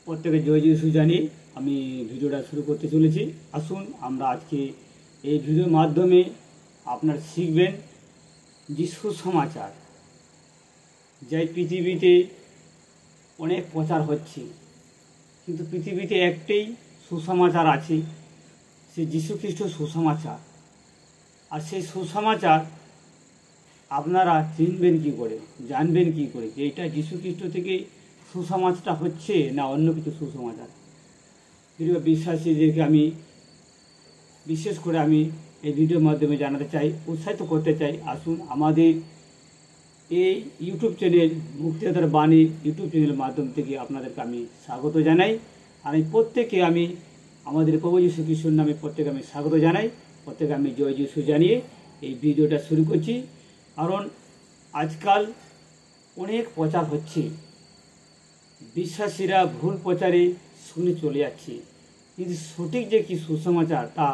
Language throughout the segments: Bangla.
প্রত্যেকে জয় যিশু জানিয়ে আমি ভিডিওটা শুরু করতে চলেছি। আসুন আমরা আজকে এই ভিডিওর মাধ্যমে আপনারা শিখবেন যে সুসমাচার, যাই পৃথিবীতে অনেক প্রচার হচ্ছে, কিন্তু পৃথিবীতে একটাই সুসমাচার আছে, সে যীশু খ্রিস্ট সুসমাচার। আর সেই সুসমাচার আপনারা চিনবেন কি করে, জানবেন কি করে যে এটা যীশু খ্রিস্ট থেকে সুসমাচারটা হচ্ছে না অন্য কিছু সুসমাচার। প্রিয় বিশ্বাসীদেরকে আমি বিশেষ করে আমি এই ভিডিওর মাধ্যমে জানাতে চাই, উৎসাহিত করতে চাই। আসুন আমাদের এই ইউটিউব চ্যানেল মুক্তিদাতার বাণী ইউটিউব চ্যানেলের মাধ্যম থেকে আপনাদেরকে আমি স্বাগত জানাই। আর এই প্রত্যেকে আমি আমাদের প্রভু যীশু খ্রিস্টের নামে প্রত্যেকে আমি স্বাগত জানাই, প্রত্যেকে আমি জয় যিশু জানিয়ে এই ভিডিওটা শুরু করছি। কারণ আজকাল অনেক প্রচার হচ্ছে, বিশ্বাসীরা ভুল প্রচারে শুনে চলে যাচ্ছে, কিন্তু সঠিক যে কি সুসমাচার তা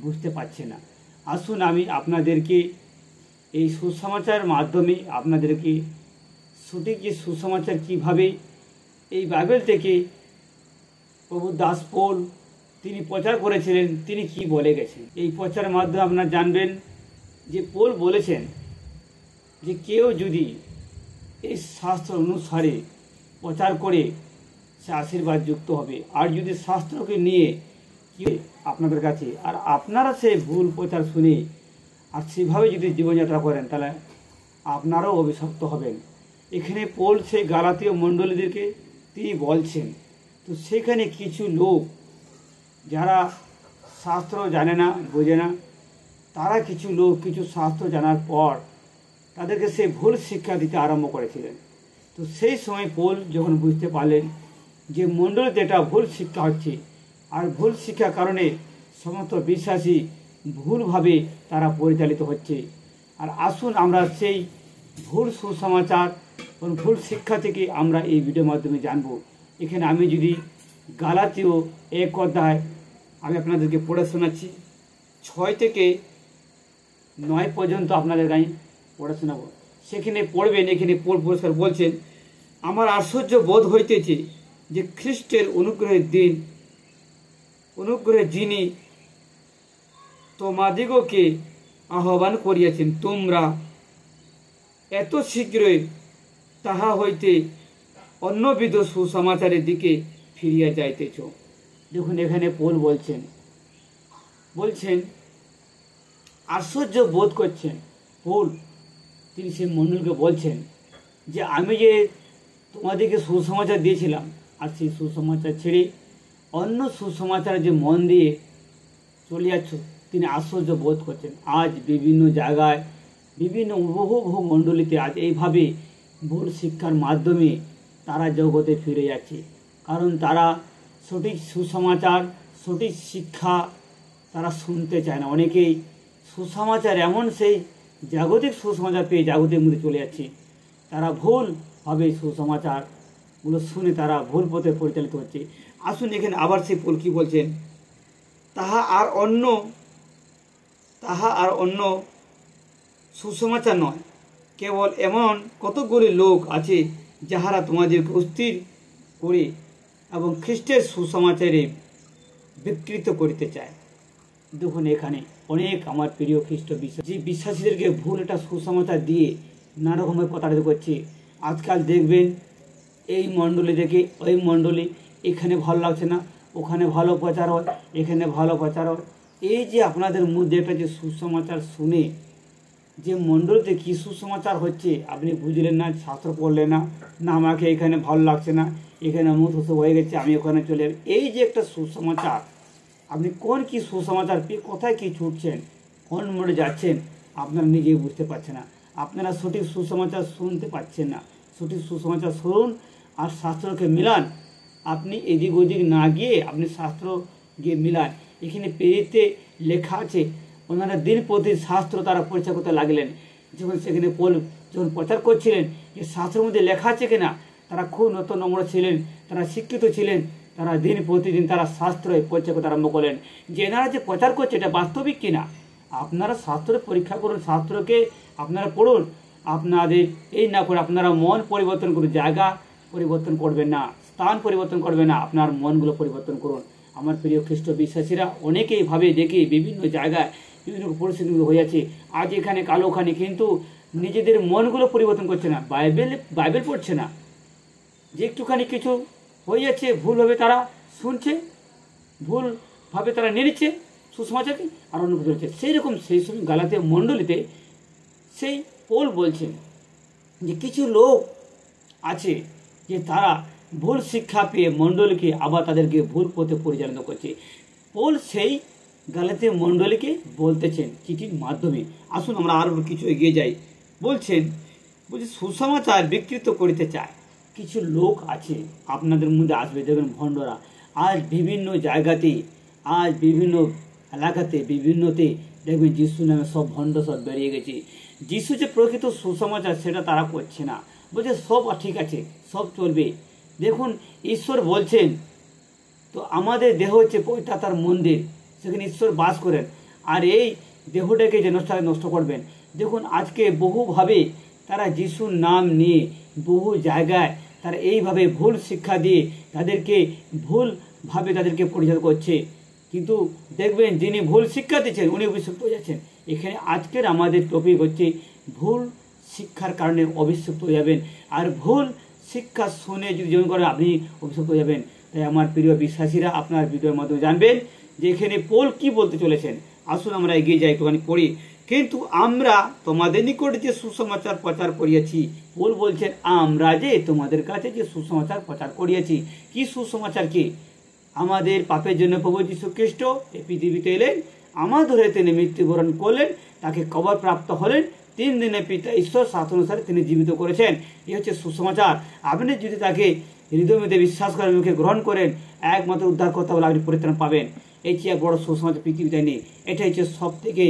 বুঝতে পারছে না। আসুন আমি আপনাদেরকে এই সুসমাচারের মাধ্যমে আপনাদেরকে সঠিক যে সুসমাচার কীভাবে এই বাইবেল থেকে প্রভু দাস পৌল তিনি প্রচার করেছিলেন, তিনি কি বলে গেছেন। এই প্রচারের মাধ্যমে আপনারা জানবেন যে পৌল বলেছেন যে কেউ যদি এই শাস্ত্র অনুসারে প্রচার করে সে আশীর্বাদ যুক্ত হবে, আর যদি শাস্ত্রকে নিয়ে কি আপনাদের কাছে আর আপনারা সে ভুল প্রচার শুনে আর সেভাবে যদি জীবনযাত্রা করেন তাহলে আপনারাও অভিশপ্ত হবেন। এখানে পৌল সেই গালাতীয় মণ্ডলীদেরকে তিনি বলছেন। তো সেখানে কিছু লোক যারা শাস্ত্র জানে না, বোঝে না, তারা কিছু লোক কিছু শাস্ত্র জানার পর তাদেরকে সে ভুল শিক্ষা দিতে আরম্ভ করেছিলেন। তো সেই সময় পৌল যখন বুঝতে পারলেন যে মণ্ডলীতে এটা ভুল শিক্ষা হচ্ছে, আর ভুল শিক্ষার কারণে সমস্ত বিশ্বাসী ভুলভাবে তারা পরিচালিত হচ্ছে। আর আসুন আমরা সেই ভুল সুসমাচার এবং ভুল শিক্ষা থেকে আমরা এই ভিডিওর মাধ্যমে জানব। এখানে আমি যদি গালাতীয় 1 অধ্যায় আমি আপনাদেরকে পড়ে শোনাচ্ছি, 6 থেকে 9 পর্যন্ত আপনাদের আমি পড়ে শোনাবো। সেখানে পড়বেন। এখানে পরিষ্কার বলছেন, আমার আশ্চর্য বোধ হইতেছে যে খ্রিস্টের অনুগ্রহে যিনি তোমাদিগকে আহ্বান করিয়াছেন, তোমরা এত শীঘ্রই তাহা হইতে অন্যবিধ সুসমাচারের দিকে ফিরিয়া যাইতেছ। দেখুন এখানে পৌল বলছেন আশ্চর্য বোধ করছেন পৌল, তিনি সেই মণ্ডলীকে বলছেন যে আমি যে তোমাদেরকে সুসমাচার দিয়েছিলাম, আর সেই সুসমাচার ছেড়ে অন্য সুসমাচারে যে মন দিয়ে চলে যাচ্ছ, তিনি আশ্চর্য বোধ করছেন। আজ বিভিন্ন জায়গায় বিভিন্ন বহু মণ্ডলীতে আজ এইভাবে ভুল শিক্ষার মাধ্যমে তারা জগতে ফিরে যাচ্ছে, কারণ তারা সঠিক সুসমাচার সঠিক শিক্ষা তারা শুনতে চায় না। অনেকেই সুসমাচার এমন সেই জাগতিক সুসমাচার পেয়ে জাগতিক মধ্যে চলে যাচ্ছে, তারা ভুলভাবে সুসমাচারগুলো শুনে তারা ভুল পথে পরিচালিত হচ্ছে। আসুন এখানে আবার সেই পৌল কি বলছেন, তাহা আর অন্য সুসমাচার নয়, কেবল এমন কতগুলি লোক আছে যাহারা তোমাদেরকে অস্থির করে এবং খ্রিস্টের সুসমাচারে বিকৃত করিতে চায়। দেখুন এখানে অনেক আমার প্রিয় খ্রিস্ট বিশ্বাসী বিশ্বাসীদেরকে ভুল একটা সুসমাচার দিয়ে নানা রকমের প্রতারিত করছে। আজকাল দেখবেন এই মণ্ডলী দেখে ওই মণ্ডলী, এখানে ভালো লাগছে না, ওখানে ভালো প্রচার হয়, এখানে ভালো প্রচার হয়। এই যে আপনাদের মধ্যে একটা যে সুসমাচার শুনে যে মণ্ডলীতে কী সুসমাচার হচ্ছে আপনি বুঝলেন না, শাস্ত্র পড়লেন না, না আমাকে এখানে ভালো লাগছে না, এখানে মুখ হয়ে গেছে, আমি ওখানে চলে যাই। এই যে একটা সুসমাচার, আপনি কোন কি সুসমাচার পেয়ে কোথায় কি ছুটছেন, কোন মোড়ে যাচ্ছেন আপনারা নিজেই বুঝতে পারছেন না। আপনারা সঠিক সুসমাচার শুনতে পাচ্ছেন না। সঠিক সুসমাচার শুনুন আর শাস্ত্রকে মিলান। আপনি এদিক ওদিক না গিয়ে আপনি শাস্ত্র গিয়ে মিলান। এখানে পেরিতে লেখা আছে, ওনারা দিন প্রতি শাস্ত্র তারা পরীক্ষা করতে লাগলেন। যখন সেখানে পৌল যখন প্রচার করছিলেন যে শাস্ত্রের মধ্যে লেখা আছে কিনা, তারা খুব নতুন নম্র ছিলেন, তারা শিক্ষিত ছিলেন, তারা দিন প্রতিদিন তারা শাস্ত্রে পরীক্ষা করতে আরম্ভ করলেন যে এনারা যে প্রচার করছে এটা বাস্তবিক কিনা। আপনারা শাস্ত্রে পরীক্ষা করুন, শাস্ত্রকে আপনারা পড়ুন। আপনাদের এই না করে আপনারা মন পরিবর্তন করুন, জায়গা পরিবর্তন করবেন না, স্থান পরিবর্তন করবেন না, আপনার মনগুলো পরিবর্তন করুন। আমার প্রিয় খ্রিস্ট বিশ্বাসীরা, অনেকেই ভাবে দেখি বিভিন্ন জায়গায় বিভিন্ন পরিস্থিতিগুলো হয়ে যাচ্ছে, আজ এখানে কাল ওখানে, কিন্তু নিজেদের মনগুলো পরিবর্তন করছে না, বাইবেল পড়ছে না। যে একটুখানি কিছু হয়ে যাচ্ছে, ভুলভাবে তারা শুনছে, ভুলভাবে তারা নিয়ে নিচ্ছে সুসমাচারকে, আর অন্য কিছু হচ্ছে। সেই রকম সেই সময় গালাতিয়া মণ্ডলীতে সেই পৌল বলছেন যে কিছু লোক আছে যে তারা ভুল শিক্ষা পেয়ে মণ্ডলীকে আবার তাদেরকে ভুল পথে পরিচালনা করছে। পৌল সেই গালাতিয়া মণ্ডলীকে বলতেছেন চিঠির মাধ্যমে। আসুন আমরা আরও কিছু এগিয়ে যাই। বলছে সুসমাচার বিকৃত করিতে চায় কিছু লোক আছে, আপনাদের মধ্যে আসবে, দেখবেন ভণ্ডরা। আজ বিভিন্ন জায়গাতে, আজ বিভিন্ন এলাকাতে, বিভিন্নতে দেখবেন যিশু নামে সব ভণ্ড সব বেরিয়ে গেছে। যিশু যে প্রকৃত সুসমাচার সেটা তারা করছে না, বলছে সব ঠিক আছে, সব চলবে। দেখুন ঈশ্বর বলছেন, তো আমাদের দেহ হচ্ছে পবিত্রতার মন্দির, সেখানে ঈশ্বর বাস করেন, আর এই দেহটাকে যে নষ্ট করবেন। দেখুন আজকে বহুভাবে তারা যিশুর নাম নিয়ে বহু জায়গায় তারা এইভাবে ভুল শিক্ষা দিয়ে তাদেরকে ভুলভাবে তাদেরকে পরিচালনা করছে। কিন্তু দেখবেন যিনি ভুল শিক্ষা দিচ্ছেন উনি অভিশপ্ত হয়ে যাচ্ছেন। এখানে আজকের আমাদের টপিক হচ্ছে ভুল শিক্ষার কারণে অভিশপ্ত হয়ে যাবেন, আর ভুল শিক্ষা শুনে যদি জীবন করেন আপনি অভিশপ্ত হয়ে যাবেন। তাই আমার প্রিয় বিশ্বাসীরা, আপনার ভিডিওর মাধ্যমে জানবেন যে এখানে পৌল কি বলতে চলেছেন। আসুন আমরা এগিয়ে যাই, একটুখানি পড়ি। কিন্তু আমরা তোমাদের নিকট যে সুসমাচার প্রচার করিয়াছি, পৌল বলছেন আমরা যে তোমাদের কাছে যে সুসমাচার প্রচার করিয়াছি। কি সুসমাচার? কি? আমাদের পাপের জন্য প্রভু যীশু খ্রিস্ট এই পৃথিবীতে এলেন, আমাদের হয়ে তিনি মৃত্যুবরণ করলেন, তাকে কবর প্রাপ্ত হলেন, 3 দিনে পিতা ঈশ্বর শাসনানুসারে তিনি জীবিত করেছেন। এই হচ্ছে সুসমাচার। আপনি যদি তাকে হৃদয় মধ্যে বিশ্বাস করেন, মুখে গ্রহণ করেন, একমাত্র উদ্ধারকর্তা বলে আপনি পরিত্রাণ পাবেন। এই চেয়ে বড় সুসমাচার পৃথিবীতে নেই। এটা হচ্ছে সব থেকে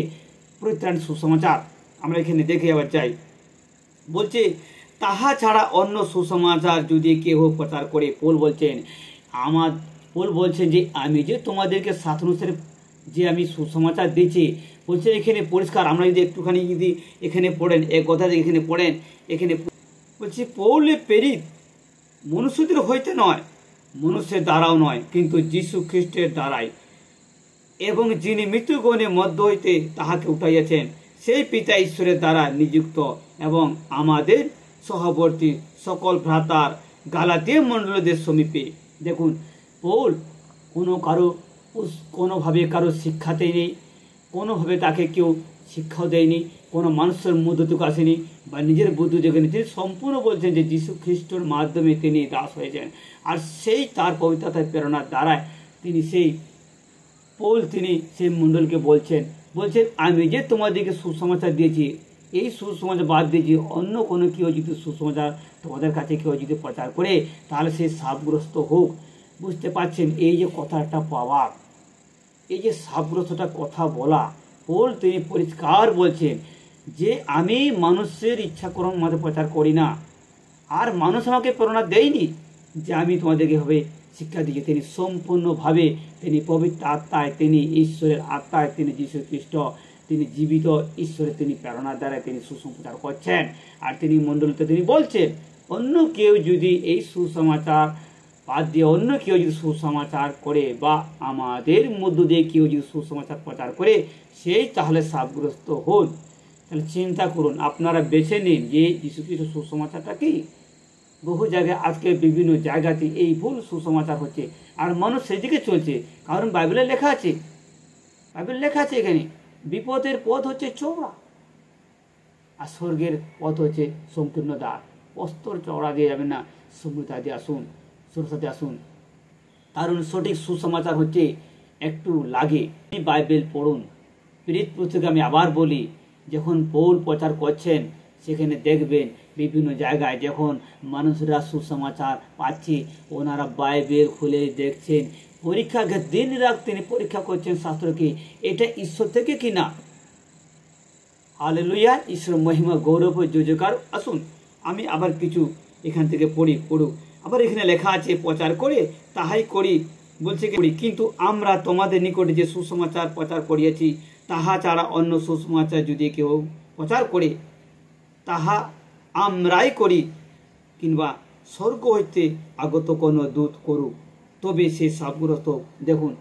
পরিত্রাণ সুসমাচার। আমরা এখানে দেখে আবার যাই, বলছে তাহা ছাড়া অন্য সুসমাচার যদি কেউ প্রচার করে, পৌল বলছেন যে আমি যে তোমাদেরকে শাসনানুসারে যে আমি সুসমাচার দিচ্ছি, বলছে এখানে পরিষ্কার। আমরা যদি একটুখানি যদি এখানে পড়েন, এক কথা এখানে পড়েন, এখানে বলছি পৌলে প্রেরিত মনুষ্যদের হইতে নয়, মনুষ্যের দ্বারাও নয়, কিন্তু যীশু খ্রিস্টের দ্বারাই, এবং যিনি মৃত্যুগণের মধ্য হইতে তাহাকে উঠাইয়াছেন, সেই পিতা ঈশ্বরের দ্বারা নিযুক্ত, এবং আমাদের সহবর্তী সকল ভ্রাতার গালাতিয়া মণ্ডলীদের সমীপে। দেখুন পৌল কোনোভাবে কারো শিক্ষাতেই নেই, কোনোভাবে তাকে কেউ শিক্ষাও দেয়নি, কোনো মানুষের মধ্যে আসেনি বা নিজের বুদ্ধি দেখেনি। তিনি সম্পূর্ণ বলছেন যে যীশু খ্রিস্টর মাধ্যমে তিনি দাস হয়েছেন, আর সেই তার পবিত্রতার প্রেরণার দ্বারায় তিনি সেই মণ্ডলকে বলছেন আমি যে তোমাদেরকে সুসমাচার দিয়েছি, এই সুসমাচার বাদ দিয়েছি, অন্য কোনো কেউ যদি সুসমাচার তোমাদের কাছে কেউ যদি প্রচার করে, তাহলে সে শাপগ্রস্ত হোক। বুঝতে পারছেন এই যে কথাটা পাওয়া, এই যে শাপগ্রস্তটা কথা বলা, পৌল তিনি পরিষ্কার বলছেন যে আমি মানুষের ইচ্ছাকরণ মতে প্রচার করি না, আর মানুষ আমাকে প্রেরণা দেয়নি যে আমি তোমাদেরকে হবে শিক্ষা দিয়েছি। তিনি সম্পূর্ণভাবে তিনি পবিত্র আত্মায়, তিনি ঈশ্বরের আত্মায়, তিনি যীশু খ্রিস্ট, তিনি জীবিত ঈশ্বরের তিনি প্রেরণার দ্বারা তিনি সুসমাচার করছেন। আর তিনি মণ্ডলীতে তিনি বলছেন অন্য কেউ যদি এই সুসমাচার বাদ দিয়ে অন্য কেউ যদি সুসমাচার করে, বা আমাদের মধ্য দিয়ে কেউ যদি সুসমাচার প্রচার করে, সেই তাহলে শাপগ্রস্ত হন। তাহলে চিন্তা করুন, আপনারা বেছে নিন যে যীশু খ্রিস্ট সুসমাচারটা কি। বহু জায়গায় আজকে বিভিন্ন জায়গাতে এই ভুল সুসমাচার হচ্ছে, আর মানুষ সেদিকে চলছে। কারণ বাইবেলে লেখা আছে, এখানে বিপদের পথ হচ্ছে চওড়া, আর স্বর্গের পথ হচ্ছে সংকীর্ণ দ্বার। প্রস্তর চওড়া দিয়ে যাবেন না, সমৃদ্ধা দিয়ে আসুন, সরসাতে আসুন। কারণ সঠিক সুসমাচার হচ্ছে একটু লাগে। বাইবেল পড়ুন। প্রেরিত পুস্তকে আমি আবার বলি, যখন পৌল প্রচার করছেন সেখানে দেখবেন বিভিন্ন জায়গায় যখন মানুষরা সুসমাচার পাচ্ছে, ওনারা বাইবেল খুলে দেখছেন, পরীক্ষাকে দিন রাত তিনি পরীক্ষা করছেন শাস্ত্রকে, এটা ঈশ্বর থেকে কি না। হালেলুয়া, ঈশ্বর মহিমা গৌরব জয়জয়কার। আসুন আমি আবার কিছু এখান থেকে পড়ুক। আবার এখানে লেখা আছে প্রচার করে তাহাই করি, বলছে কিন্তু আমরা তোমাদের নিকটে যে সুসমাচার প্রচার করিয়াছি, তাহা ছাড়া অন্য সুসমাচার যদি কেউ প্রচার করে, তাহা আমরাই করি, কিংবা স্বর্গ হইতে আগত কোনো দূত করুক, তবে সে সাপগ্রস্ত। দেখুন,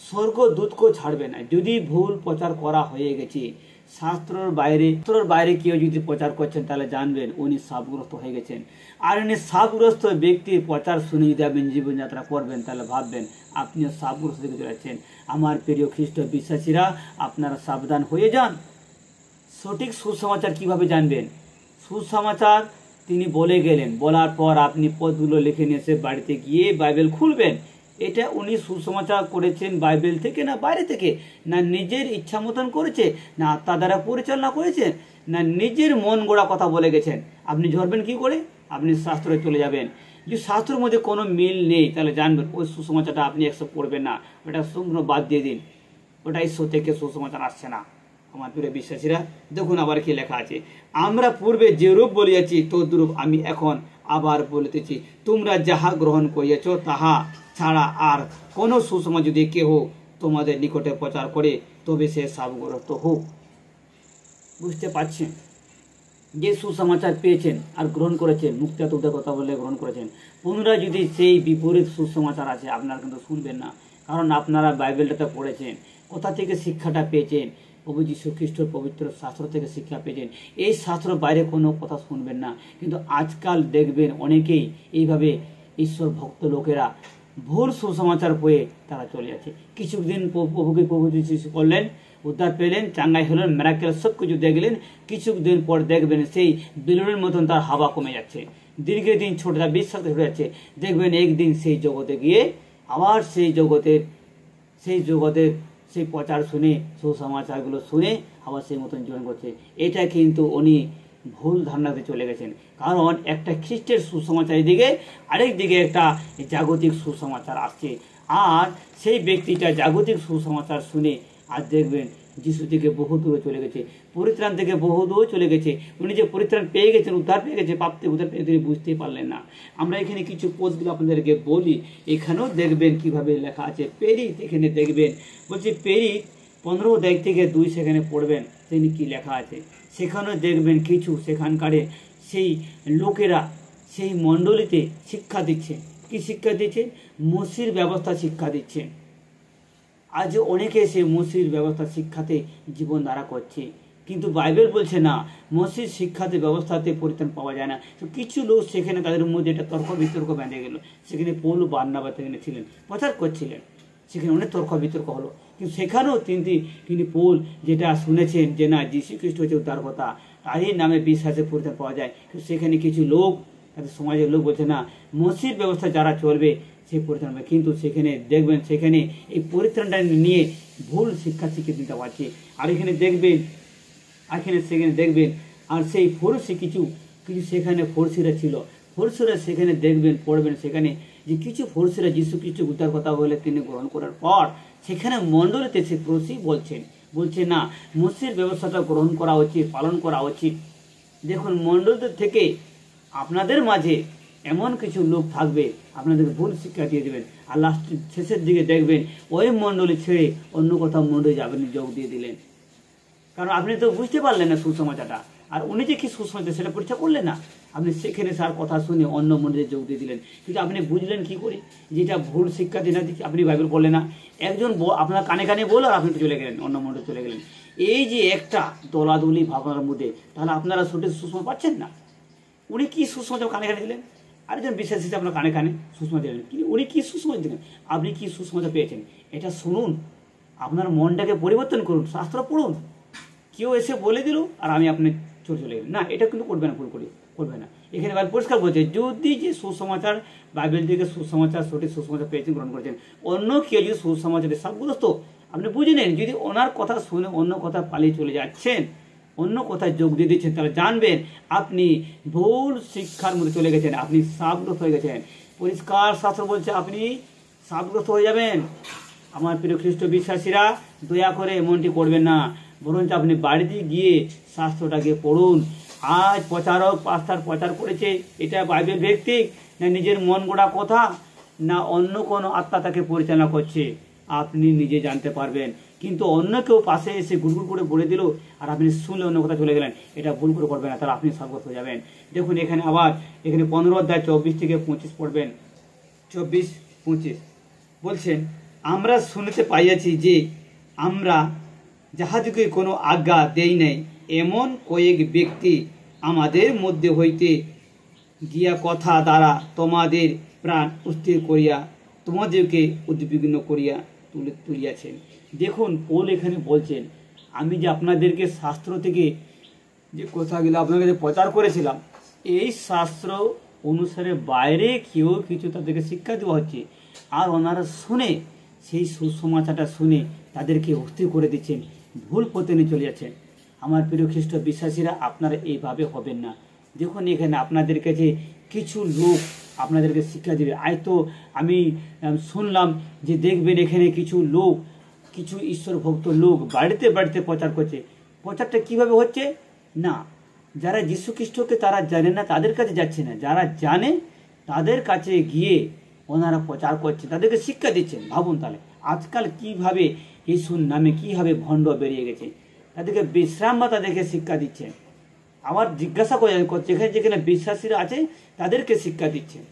স্বর্গ দূতকেও ছাড়বে না। যদি ভুল প্রচার করা হয়ে গেছে, শাস্ত্রের বাইরে কেউ যদি প্রচার করছেন, তাহলে জানবেন উনি সাপগ্রস্ত হয়ে গেছেন। আর উনি সাপগ্রস্ত ব্যক্তির প্রচার শুনে যদি আপনি জীবনযাত্রা করবেন, তাহলে ভাববেন আপনিও সাপগ্রস্ত দিকে চলে যাচ্ছেন। আমার প্রিয় খ্রিস্ট বিশ্বাসীরা, আপনারা সাবধান হয়ে যান। সঠিক সুসমাচার কিভাবে জানবেন? সুসমাচার তিনি বলে গেলেন, বলার পর আপনি পদগুলো লিখে নিয়ে এসে বাড়িতে গিয়ে বাইবেল খুলবেন। এটা উনি সুসমাচার করেছেন বাইবেল থেকে না বাইরে থেকে, না নিজের ইচ্ছা মতন করেছে, না আত্মা দ্বারা পরিচালনা করেছেন, না নিজের মন গড়া কথা বলে গেছেন। আপনি ধরবেন কি করে? আপনি শাস্ত্রে চলে যাবেন। যদি শাস্ত্রের মধ্যে কোনো মিল নেই, তাহলে জানবেন ওই সুসমাচারটা আপনি অ্যাকসেপ্ট করবেন না, ওটা সম্পূর্ণ বাদ দিয়ে দিন। ওটা ঈশ্বর থেকে সুসমাচার আসছে না। আমার প্রিয় বিশ্বাসীরা, দেখুন আবার কি লেখা আছে, আমরা পূর্বে যে রূপ বলিয়াছি তদ্রূপ আমি এখন আবার বলিতেছি, তোমরা যাহা গ্রহণ করিয়াছ তাহা ছাড়া আর কোন সুসমাচার যদি কেহ তোমাদের নিকটে প্রচার করে, তবে সে সাপগ্রস্ত হোক। বুঝতে পারছেন? যে সুসমাচার পেয়েছেন আর গ্রহণ করেছেন, মুক্তিয়াতুদের কথা বলে গ্রহণ করেছেন, পুনরায় যদি সেই বিপরীত সুসমাচার আছে, আপনারা কিন্তু শুনবেন না। কারণ আপনারা বাইবেলটাতে পড়েছেন, কোথা থেকে শিক্ষাটা পেয়েছেন? প্রভু যীশু খ্রিস্টর পবিত্র শাস্ত্র থেকে শিক্ষা পেয়েছেন। এই শাস্ত্র বাইরে কোনো কথা শুনবেন না। কিন্তু আজকাল দেখবেন অনেকেই এইভাবে ঈশ্বর ভক্ত লোকেরা ভুল সুসমাচার হয়ে তারা চলে যাচ্ছে। কিছুদিন প্রভু যীশু করলেন, উদ্ধার পেলেন, চাঙ্গাই হলেন, মেরাকেল সব কিছু দেখলেন। কিছুদিন পর দেখবেন সেই বেলুনের মতন তার হাওয়া কমে যাচ্ছে, দীর্ঘদিন ছোটটা বিশ্বাস ছুটে যাচ্ছে। দেখবেন একদিন সেই জগতে গিয়ে আবার সেই জগতের সেই প্রচার শুনে, সুসমাচারগুলো শুনে আবার সেই মতন জীবন করছে। এটা কিন্তু উনি ভুল ধারণাতে চলে গেছেন। কারণ একটা খ্রিস্টের সুসমাচারের দিকে আরেক দিকে একটা জাগতিক সুসমাচার আসছে। আর সেই ব্যক্তিটা জাগতিক সুসমাচার শুনে আজ দেখবেন যিশু থেকে বহু দূরে চলে গেছে, পরিত্রাণ থেকে বহু দূরে চলে গেছে। উনি যে পরিত্রাণ পেয়ে গেছেন, উদ্ধার পেয়ে গেছে, পাপ থেকে উদ্ধার পেয়ে তিনি বুঝতেই পারলেন না। আমরা এখানে কিছু পোস্টগুলো আপনাদেরকে বলি, এখানেও দেখবেন কিভাবে লেখা আছে। পেরিত, এখানে দেখবেন বলছে পেরিত 15 অধ্যায় থেকে 2 সেখানে পড়বেন, তিনি কি লেখা আছে। সেখানেও দেখবেন কিছু সেখানকারে সেই লোকেরা সেই মণ্ডলীতে শিক্ষা দিচ্ছে। কি শিক্ষা দিচ্ছে? মসির ব্যবস্থা শিক্ষা দিচ্ছে। আজ অনেকে সেই মসির ব্যবস্থা শিক্ষাতে জীবন ধারা করছে, কিন্তু বাইবেল বলছে না, মসির শিক্ষাতে ব্যবস্থাতে পরিত্রাণ পাওয়া যায় না। তো কিছু লোক সেখানে তাদের মধ্যে একটা তর্ক বিতর্ক বেঁধে গেল। সেখানে পৌল বার্নাবা সেখানে ছিলেন, প্রচার করছিলেন, সেখানে অনেক তর্ক বিতর্ক হলো। কিন্তু সেখানেও তিনি পৌল যেটা শুনেছেন যে না, যীশু খ্রিস্ট হচ্ছে উদ্ধারকর্তা, তারই নামে বিশ্বাসে পরিত্রাণ পাওয়া যায়। কিন্তু সেখানে কিছু লোক, তাদের সমাজের লোক বলছে না, মসির ব্যবস্থা যারা চলবে সেই পরিত্রাণ পাবে। কিন্তু সেখানে দেখবেন সেখানে এই পরিত্রাণটা নিয়ে ভুল শিক্ষা শিক্ষিত দিতে পারছে। আর এখানে দেখবেন সেখানে দেখবেন আর সেই ফরসি কিছু সেখানে ফরসিরা ছিল। ফরসিরা সেখানে দেখবেন, পড়বেন সেখানে যে কিছু ফরসিরা যীশু খ্রিস্ট উদ্ধার কথা বলে তিনি গ্রহণ করার পর সেখানে মণ্ডলীতে সে ফরসি বলছে না, মসির ব্যবস্থাটা গ্রহণ করা উচিত, পালন করা উচিত। দেখুন, মণ্ডলীদের থেকে আপনাদের মাঝে এমন কিছু লোক থাকবে, আপনাদেরকে ভুল শিক্ষা দিয়ে দেবেন। আর লাস্ট শেষের দিকে দেখবেন ওই মণ্ডলী ছেড়ে অন্য কোথাও মণ্ডলী আপনি যোগ দিয়ে দিলেন। কারণ আপনি তো বুঝতে পারলেন না সুসমাচারটা, আর উনি যে কি সুসমাচার সেটা পরীক্ষা করলেন না। আপনি সেখানে তার কথা শুনে অন্য মণ্ডলীতে যোগ দিয়ে দিলেন। কিন্তু আপনি বুঝলেন কি করে যেটা ভুল শিক্ষা দিয়ে না দিচ্ছে? আপনি বাইবেল পড়লেন না, একজন আপনার কানে কানে বলো আর আপনি চলে গেলেন, অন্য মণ্ডলে চলে গেলেন। এই যে একটা দলাদলি ভাবনার মধ্যে, তাহলে আপনারা সঠিক সুষমা পাচ্ছেন না। উনি কি সুসমাচার কানে কানে দিলেন, আরেকজন বিশ্বাস হিসেবে আপনার কানে কানে সুসমাচার দিলেন। কিন্তু উনি কি সুসমাচার দিলেন, আপনি কি সুসমাচার পেয়েছেন? এটা শুনুন, আপনার মনটাকে পরিবর্তন করুন, শাস্ত্র পড়ুন। কেউ এসে বলে দিল আর আমি আপনি চলে গেলেন না, এটা কিন্তু করবে না, ভুল করবে না। এখানে বাইবেল পরিষ্কার বলছে, যদি যে সুসমাচার বাইবেল থেকে সুসমাচার সঠিক সুসমাচার পেয়েছেন, গ্রহণ করেছেন, অন্য কেউ যদি সুসমাচারে সাব্যস্ত, আপনি বুঝে নেন, যদি ওনার কথা শুনে অন্য কথা পালিয়ে চলে যাচ্ছেন, অন্য কথায় যোগ দিয়ে দিচ্ছেন, তাহলে জানবেন আপনি ভুল শিক্ষার মধ্যে চলে গেছেন, আপনি সাবগ্রস্ত হয়ে গেছেন। পরিষ্কার শাস্ত্র বলছে আপনি সাবগ্রস্ত হয়ে যাবেন। আমার প্রিয় খ্রিস্ট বিশ্বাসীরা, দয়া করে এমনটি করবেন না, বরঞ্চ আপনি বাড়িতে গিয়ে শাস্ত্রটাকে পড়ুন। আজ প্রচারক পাস্টার প্রচার করেছে, এটা বাইবেল ভিত্তিক না নিজের মন গড়া কথা, না অন্য কোনো আত্মা তাকে পরিচালনা করছে, আপনি নিজে জানতে পারবেন। কিন্তু অন্য কেউ পাশে এসে গুড়গুড় করে বলে দিল আর আপনি শুনলে অন্য কথা চলে গেলেন, এটা ভুল করে করবেন না, তাহলে আপনি স্বর্গস্থ হয়ে যাবেন। দেখুন এখানে আবার এখানে 15 অধ্যায় 24 থেকে 25 পড়বেন। 24-25 বলছেন, আমরা শুনতে পাইয়াছি যে আমরা যাহাদিকে কোনো আজ্ঞা দেই নাই, এমন কয়েক ব্যক্তি আমাদের মধ্যে হইতে গিয়া কথা দ্বারা তোমাদের প্রাণ অস্থির করিয়া তোমাদেরকে উদ্বিগ্ন করিয়া তুলিয়াছেন। দেখুন পৌল এখানে বলছেন, আমি যে আপনাদেরকে শাস্ত্র থেকে যে কথাগুলো আপনার কাছে প্রচার করেছিলাম, এই শাস্ত্র অনুসারে বাইরে কেউ কিছু তাদেরকে শিক্ষা দেওয়া হচ্ছে, আর ওনারা শুনে সেই সুসমাচারটা শুনে তাদেরকে অস্থির করে দিচ্ছেন, ভুল পথে নিয়ে চলে যাচ্ছেন। আমার প্রিয় খ্রিস্ট বিশ্বাসীরা, আপনারা এইভাবে হবেন না। দেখুন এখানে আপনাদের কাছে কিছু লোক আপনাদেরকে শিক্ষা দেবে। আজ তো আমি শুনলাম যে দেখবেন এখানে কিছু লোক, কিছু ঈশ্বর ভক্ত লোক বাড়িতে বাড়িতে প্রচার করছে। প্রচারটা কিভাবে হচ্ছে না, যারা যীশু খ্রিস্টকে তারা জানে না তাদের কাছে যাচ্ছে না, যারা জানে তাদের কাছে গিয়ে ওনারা প্রচার করছে, তাদেরকে শিক্ষা দিচ্ছেন। ভাবুন তাহলে আজকাল কিভাবে যিশুর নামে কিভাবে ভণ্ড বেরিয়ে গেছে, তাদেরকে বিশ্রাম বা তাদেরকে শিক্ষা দিচ্ছেন। আবার জিজ্ঞাসা করছে যেখানে যেখানে বিশ্বাসীরা আছে তাদেরকে শিক্ষা দিচ্ছেন,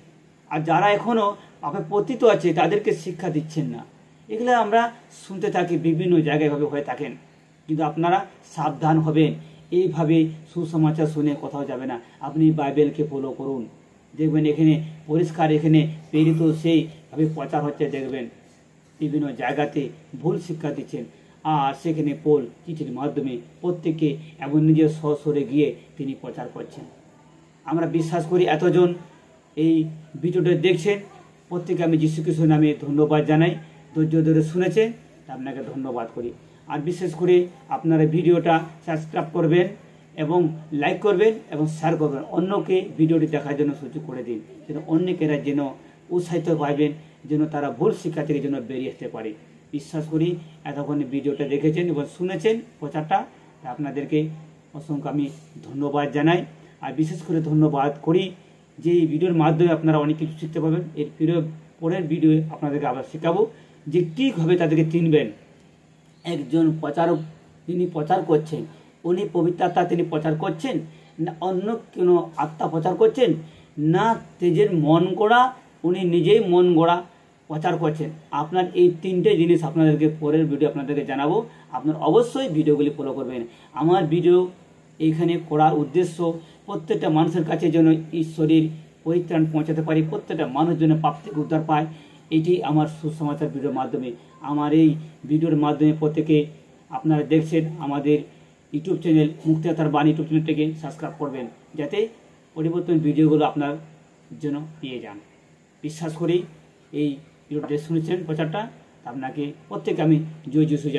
আর যারা এখনো আপনি পতিত আছে তাদেরকে শিক্ষা দিচ্ছেন না। এগুলো আমরা শুনতে থাকি, বিভিন্ন জায়গায় এভাবে হয়ে থাকেন। কিন্তু আপনারা সাবধান হবেন, এইভাবে সুসমাচার শুনে কোথাও যাবে না। আপনি বাইবেলকে ফলো করুন, দেখবেন এখানে পরিষ্কার এখানে প্রেরিত সেইভাবে প্রচার হচ্ছে। দেখবেন বিভিন্ন জায়গাতে ভুল শিক্ষা দিচ্ছেন, আর সেখানে পৌল চিঠির মাধ্যমে প্রত্যেককে এবং নিজের স্বস্বরে গিয়ে তিনি প্রচার করছেন। আমরা বিশ্বাস করি এতজন এই ভিডিওটা দেখছেন, প্রত্যেকে আমি যীশু খ্রিস্টের নামে ধন্যবাদ জানাই। ধৈর্য ধরে শুনেছেন, আপনাকে ধন্যবাদ করি। আর বিশেষ করে আপনারা ভিডিওটা সাবস্ক্রাইব করবেন এবং লাইক করবেন এবং শেয়ার করবেন, অন্যকে ভিডিওটি দেখার জন্য সুযোগ করে দিন, যেন অন্যকেরা যেন উৎসাহিত পাইবেন, যেন তারা ভুল শিক্ষা থেকে যেন বেরিয়ে আসতে পারে। বিশ্বাস করি এতক্ষণ ভিডিওটা দেখেছেন এবং শুনেছেন প্রচারটা, আপনাদেরকে অসংখ্য আমি ধন্যবাদ জানাই। আর বিশেষ করে ধন্যবাদ করি যে এই ভিডিওর মাধ্যমে আপনারা অনেক কিছু শিখতে পাবেন। এর পরের ভিডিও আপনাদেরকে আবার শেখাবো যে কীভাবে তাদেরকে চিনবেন। একজন প্রচারক তিনি প্রচার করছেন, উনি পবিত্র আত্মা তিনি প্রচার করছেন না অন্য কোনো আত্মা প্রচার করছেন, না তেজের মন গড়া উনি নিজেই মন গড়া প্রচার করছেন। আপনার এই তিনটে জিনিস আপনাদেরকে পরের ভিডিও আপনাদেরকে জানাবো। আপনার অবশ্যই ভিডিওগুলি ফলো করবেন। আমার ভিডিও এইখানে করার উদ্দেশ্য প্রত্যেকটা মানুষের কাছে যেন ঈশ্বরের পরিত্রাণ পৌঁছাতে পারি, প্রত্যেকটা মানুষ যেন পাপ থেকে উদ্ধার পায়। এটি আমার সুসমাচার ভিডিওর মাধ্যমে, আমার এই ভিডিওর মাধ্যমে প্রত্যেকে আপনারা দেখছেন আমাদের ইউটিউব চ্যানেল মুক্তিদাতার বাণী ইউটিউব চ্যানেলটিকে সাবস্ক্রাইব করবেন, যাতে পরিবর্তন ভিডিওগুলো আপনার জন্য পেয়ে যান। বিশ্বাস করি এই ভিডিওটা শুনেছেন প্রচারটা, আপনাকে প্রত্যেকে আমি জয় যিশু জানি।